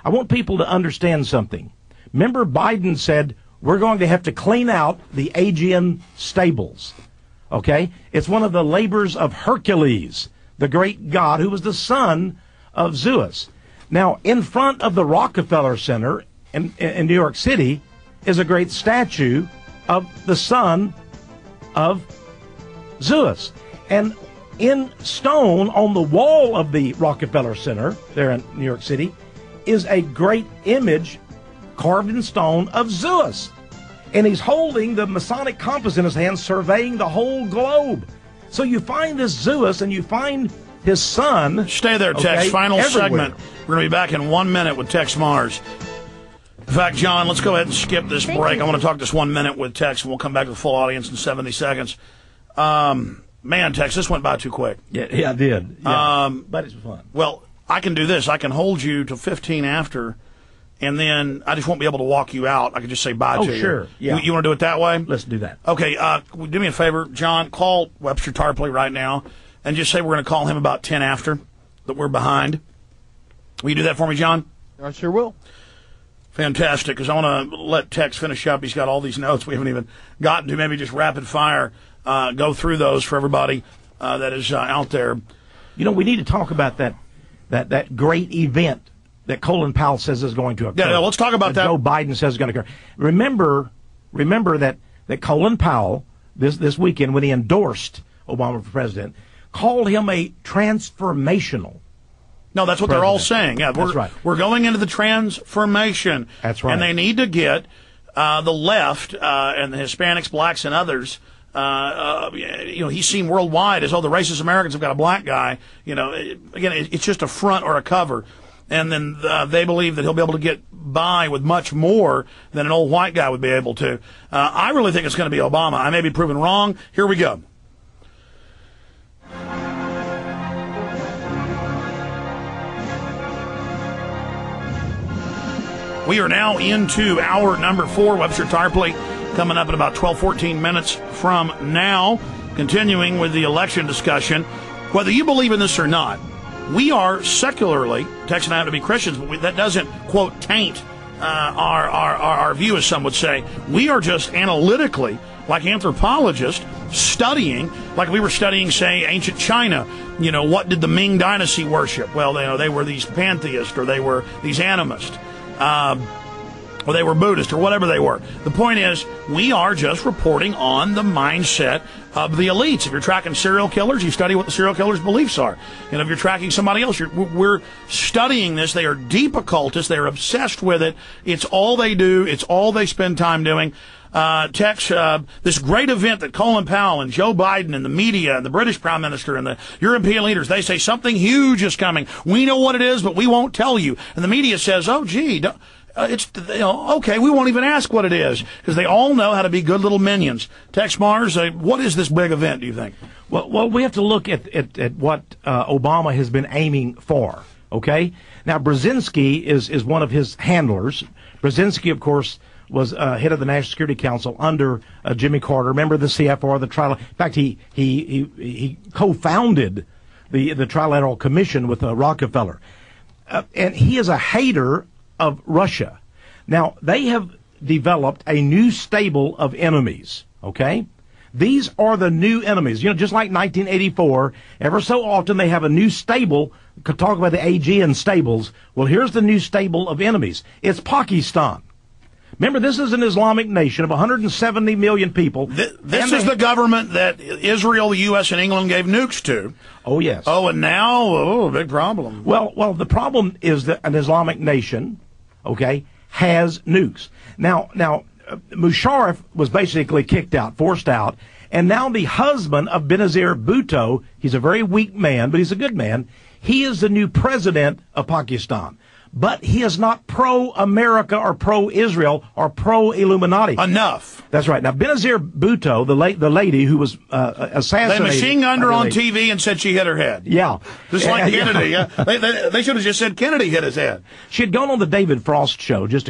I want people to understand something. Remember, Biden said we're going to have to clean out the Aegean stables. Okay? It's one of the labors of Hercules, the great god who was the son of Zeus. Now, in front of the Rockefeller Center in New York City is a great statue of the son of Zeus. And in stone on the wall of the Rockefeller Center there in New York City is a great image carved in stone of Zeus. And he's holding the Masonic compass in his hand, surveying the whole globe. So you find this Zeus and you find his son. Stay there, Tex. Okay, final everywhere. Segment. We're going to be back in 1 minute with Tex Mars. In fact, John, let's go ahead and skip this break. I want to talk just 1 minute with Tex, and we'll come back to the full audience in 70 seconds. Man, Tex, this went by too quick. Yeah, it did. Yeah. But it's fun. Well, I can do this. I can hold you till 15 after, and then I just won't be able to walk you out. I can just say bye to you. Oh, sure. Yeah. You want to do it that way? Let's do that. Okay. Do me a favor, John. Call Webster Tarpley right now, and just say we're going to call him about 10 after, that we're behind. Will you do that for me, John? I sure will. Fantastic, because I want to let Tex finish up. He's got all these notes we haven't even gotten to. Maybe just rapid fire. Go through those for everybody that is out there. You know, we need to talk about that great event that Colin Powell says is going to occur. Yeah, let's talk about that. Joe Biden says is going to occur. Remember that Colin Powell this weekend, when he endorsed Obama for president, called him a transformational. No, that's what they're all saying. Yeah, that's right. We're going into the transformation. That's right. And they need to get the left and the Hispanics, blacks, and others. He's seen worldwide as, the racist Americans have got a black guy. Again, it's just a front or a cover. And then they believe that he'll be able to get by with much more than an old white guy would be able to. I really think it's going to be Obama. I may be proven wrong. Here we go. We are now into hour number 4. Webster Tarpley coming up in about 12, 14 minutes from now, continuing with the election discussion. Whether you believe in this or not, we are secularly, Tex and I have to be Christians, but that doesn't, quote, taint our view, as some would say. We are just analytically, like anthropologists, studying, like we were studying, say, ancient China. What did the Ming Dynasty worship? Well, they were these pantheists, or they were these animists. Or they were Buddhist, or whatever they were. The point is, we are just reporting on the mindset of the elites. If you're tracking serial killers, you study what the serial killers' beliefs are. And if you're tracking somebody else, we're studying this. They are deep occultists. They are obsessed with it. It's all they do. It's all they spend time doing. Tex, this great event that Colin Powell and Joe Biden and the media and the British Prime Minister and the European leaders, they say something huge is coming. We know what it is, but we won't tell you. And the media says, oh, gee, okay, we won't even ask what it is, because they all know how to be good little minions. Tex Mars, what is this big event, do you think? Well, we have to look at what Obama has been aiming for, okay? Now, Brzezinski is one of his handlers. Brzezinski, of course, was head of the National Security Council under Jimmy Carter. Remember the CFR, the trial. In fact, he co-founded the Trilateral Commission with Rockefeller, and he is a hater of Russia. Now, they have developed a new stable of enemies, okay? These are the new enemies. Just like 1984, ever so often they have a new stable. Could talk about the Aegean stables. Well, here's the new stable of enemies. It's Pakistan. Remember, this is an Islamic nation of 170 million people. This is the government that Israel, the U.S., and England gave nukes to. Oh, yes. Oh, and now, big problem. Well, the problem is that an Islamic nation, okay, has nukes. Now, Musharraf was basically kicked out, forced out, and now the husband of Benazir Bhutto, he's a very weak man, but he's a good man, he is the new president of Pakistan. But he is not pro-America or pro-Israel or pro-Illuminati. Enough. That's right. Now, Benazir Bhutto, the lady who was assassinated. They machine gunned her on TV and said she hit her head. Yeah. Just like Kennedy. Yeah. They should have just said Kennedy hit his head. She had gone on the David Frost show just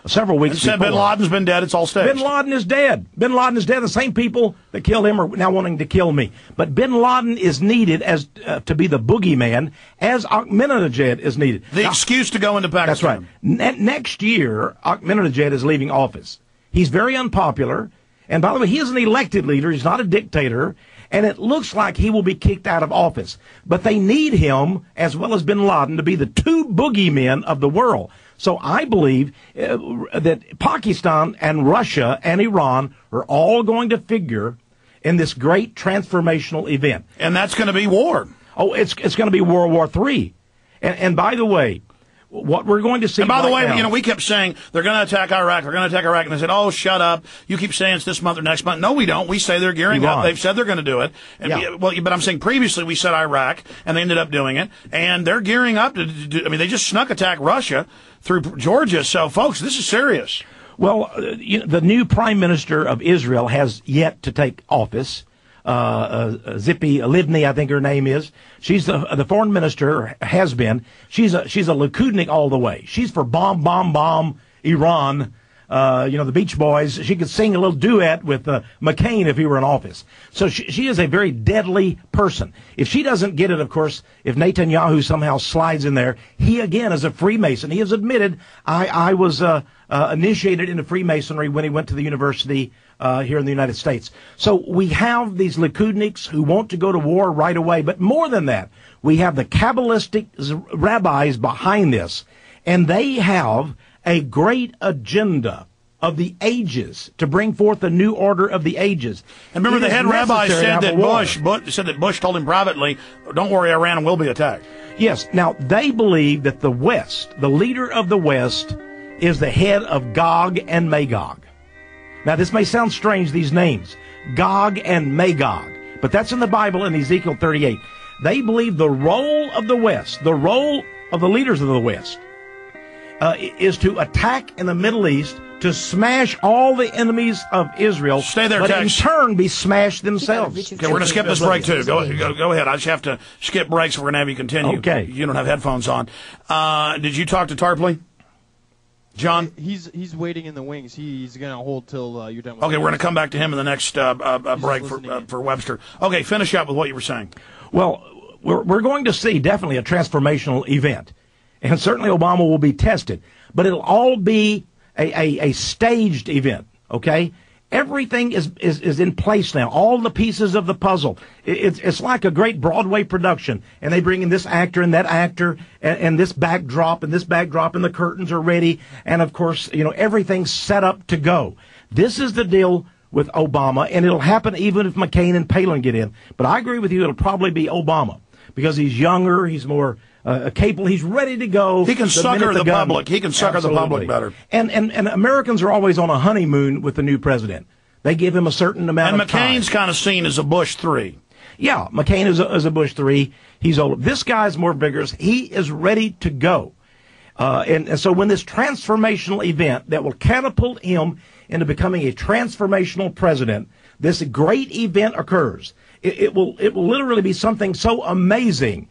several weeks before. Said Bin Laden's been dead. It's all staged. Bin Laden is dead. Bin Laden is dead. The same people that killed him are now wanting to kill me. But Bin Laden is needed as to be the boogeyman, as Ahmadinejad is needed. The excuse refused to go into Pakistan. That's right. Next year, Ahmadinejad is leaving office. He's very unpopular. And by the way, he is an elected leader. He's not a dictator. And it looks like he will be kicked out of office. But they need him, as well as bin Laden, to be the two boogeymen of the world. So I believe that Pakistan and Russia and Iran are all going to figure in this great transformational event. And that's going to be war. Oh, it's going to be World War III. And by the way, what we're going to see. And by the way, now, we kept saying they're going to attack Iraq. They're going to attack Iraq, and they said, "Oh, shut up! You keep saying it's this month or next month." No, we don't. We say they're gearing up. They've said they're going to do it. And but I'm saying previously we said Iraq, and they ended up doing it, and they're gearing up to do. I mean, they just snuck attack Russia through Georgia. So, folks, this is serious. Well, the new prime minister of Israel has yet to take office. Zippy Livni, I think her name is. She's the foreign minister, has been. She's a Likudnik all the way. She's for bomb, Iran. The Beach Boys. She could sing a little duet with McCain if he were in office. So she is a very deadly person. If she doesn't get it, of course, if Netanyahu somehow slides in there, he again is a Freemason. He has admitted, I was initiated into Freemasonry when he went to the university here in the United States. So we have these Likudniks who want to go to war right away. But more than that, we have the Kabbalistic rabbis behind this. And they have a great agenda of the ages to bring forth a new order of the ages. And remember, the head rabbi said that Bush told him privately, "Don't worry, Iran will be attacked." Yes. Now, they believe that the West, the leader of the West, is the head of Gog and Magog. Now, this may sound strange, these names, Gog and Magog, but that's in the Bible in Ezekiel 38. They believe the role of the West, the role of the leaders of the West, is to attack in the Middle East, to smash all the enemies of Israel, stay there, but Texe. in turn be smashed themselves. Okay, we're going to skip this break, too. Go ahead. I just have to skip breaks, so we're going to have you continue. Okay. You don't have headphones on. Did you talk to Tarpley? John? He's waiting in the wings. He's going to hold till you're done with Okay, we're going to come back to him in the next break for Webster. Okay, finish up with what you were saying. Well, we're going to see definitely a transformational event. And certainly Obama will be tested. But it'll all be a staged event, okay? Everything is in place now. All the pieces of the puzzle. It's like a great Broadway production. And they bring in this actor and that actor and this backdrop and the curtains are ready. And, of course, everything's set up to go. This is the deal with Obama, and it'll happen even if McCain and Palin get in. But I agree with you, it'll probably be Obama because he's younger, he's more capable, he's ready to go. He can sucker the public. He can sucker the public better. And Americans are always on a honeymoon with the new president. They give him a certain amount of time. And McCain's kind of seen as a Bush 3. Yeah, McCain is a Bush 3. He's old. This guy's more vigorous. He is ready to go. And so when this transformational event that will catapult him into becoming a transformational president, this great event occurs. It will literally be something so amazing.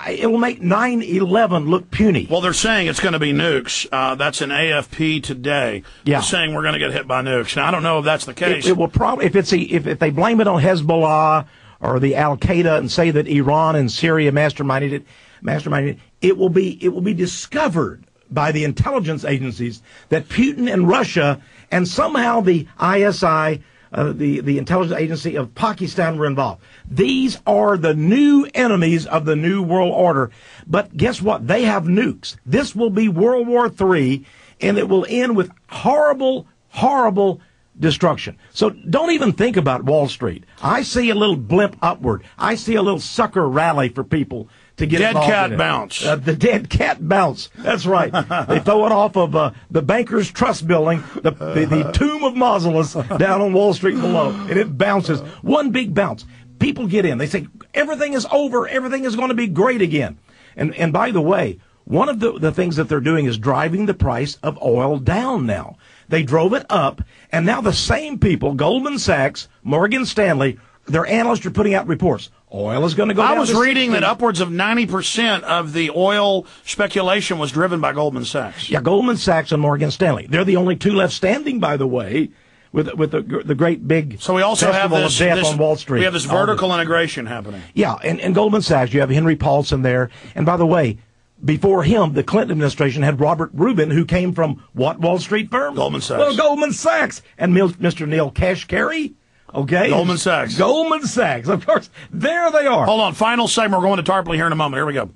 It will make 9/11 look puny. Well, they're saying it's going to be nukes. That's an AFP today. Yeah. They're saying we're going to get hit by nukes. Now, I don't know if that's the case. It will probably, if they blame it on Hezbollah or the Al Qaeda and say that Iran and Syria masterminded it, it will be discovered by the intelligence agencies that Putin and Russia and somehow the ISI, the intelligence agency of Pakistan, were involved. These are the new enemies of the new world order. But guess what? They have nukes. This will be World War III, and it will end with horrible, horrible destruction. So don't even think about Wall Street. I see a little blimp upward. I see a little sucker rally for people to get dead involved cat in it. Bounce. The dead cat bounce. That's right. They throw it off of the Bankers Trust building, the tomb of mausoleums down on Wall Street below, and it bounces. One big bounce. People get in. They say, everything is over. Everything is going to be great again. And by the way, one of the things that they're doing is driving the price of oil down now. They drove it up, and now the same people, Goldman Sachs, Morgan Stanley, their analysts are putting out reports. Oil is going to go down. I was reading that upwards of 90% of the oil speculation was driven by Goldman Sachs. Yeah, Goldman Sachs and Morgan Stanley. They're the only two left standing, by the way, with the great big so we also have this, of death on Wall Street. We have this vertical integration happening. Yeah, and Goldman Sachs, you have Henry Paulson there. And by the way, before him, the Clinton administration had Robert Rubin, who came from what Wall Street firm? Goldman Sachs. Well, Goldman Sachs. And Mr. Neil Kashkari, okay? Goldman Sachs. Goldman Sachs. Of course, there they are. Hold on. Final segment. We're going to Tarpley here in a moment. Here we go.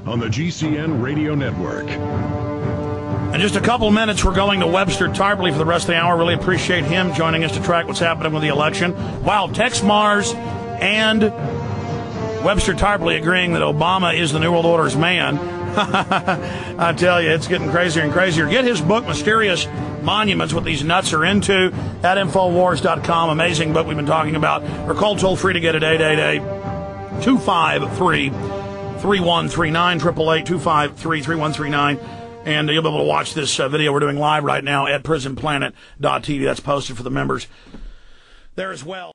On the GCN Radio Network. In just a couple minutes, we're going to Webster Tarpley for the rest of the hour. Really appreciate him joining us to track what's happening with the election. Wow, Tex Mars and Webster Tarpley agreeing that Obama is the New World Order's man. I tell you, it's getting crazier and crazier. Get his book, Mysterious Monuments, what these nuts are into, at Infowars.com. Amazing book we've been talking about. Or call toll-free to get it, 888-253-3139, 888-253-3139. And you'll be able to watch this video we're doing live right now at prisonplanet.tv. That's posted for the members there as well.